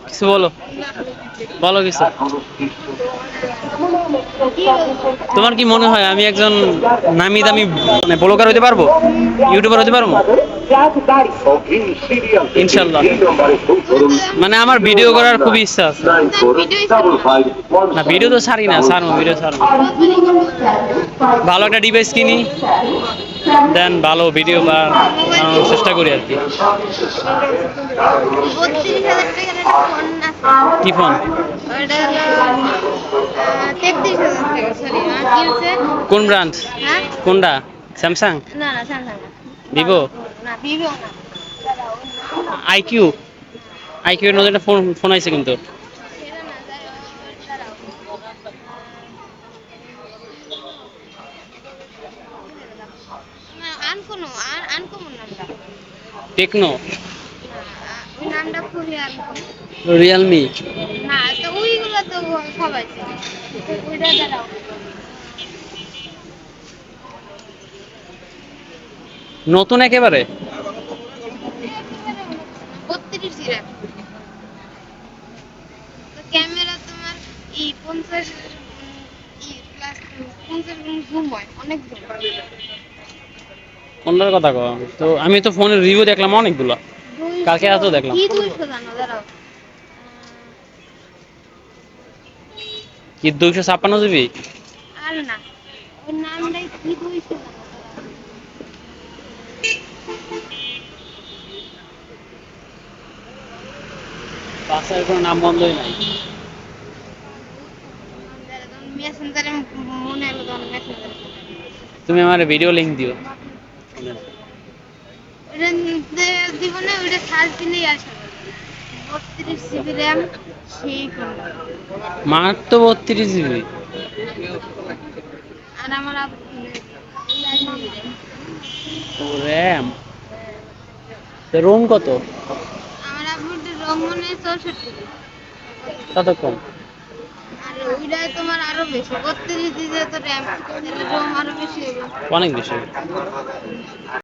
কিছু বলো, বলো কিছু। তোমার কি মনে হয় আমি একজন নামি দামি মানে ব্লগার হইতে পারবো, ইউটিউবার হইতে পারবো? ইনশাল্লাহ। মানে আমার ভিডিও করার খুবই ইচ্ছা আছে। না ভিডিও তো ছাড়ি না, ছাড়বো, ভিডিও ছাড়বো। ভালো একটা ডিভাইস কিনি, দেন ভালো ভিডিও বানানোর চেষ্টা করি আর কি। 32,000 টাকার একটা ফোন আছে। কি ফোন? ওটা হলো 33,000 টাকা। সরি, কি হচ্ছে? কোন ব্র্যান্ড? হ্যাঁ, কোনটা? স্যামসাং? না না স্যামসাং না, ভিভো? না ভিভো না। আইকিউ? আইকিউ এর নতুন একটা ফোন ফোন আইছে কিন্তু। সেটা না, দাঁড়াও। আনকোনো, আনকমন নামটা। টেকনো? না, ওই নামটা খুবই আনকমন। রিয়েলমি? না, তো ওইগুলো তো সবাই চেনে। ওইটা দাঁড়াও। নতুন একেবারে? একেবারে নতুন না, 32 জিবি। তো ক্যামেরা তোমার 50 প্লাস, 50 গুণ জুম হয়, অনেক জুম। কোনটার কথা কও? তো আমি তো ফোনের রিভিউ দেখলাম অনেকগুলো, কালকে 200, রাতেও দেখলাম। কি 200 জানো, দাঁড়াও। কি 256 জিবি? আর না, ওই নামটাই কি 200 জানো, দাঁড়াও। বাসার কোনো নাম বন্ধই নাই। মেসেঞ্জারে মনে হলো তখন মেসেঞ্জারে। তুমি আমার ভিডিও লিংক দিও। ওটা জীবনে ওটা সার্চ দিলেই আসে। 32 জিবি র্যাম, সেই ফোন। মাত্র 32 জিবি? আর আমার 4 জিবি র্যাম। ও র্যাম। রোম কত? আমার আব্বুর রোম মনে হয় 64 GB। তত কম? আর ওইটাই তোমার আরো বেশি, 32 GB তো র্যাম, তাহলে রোম আরো বেশি হবে। অনেক বেশি।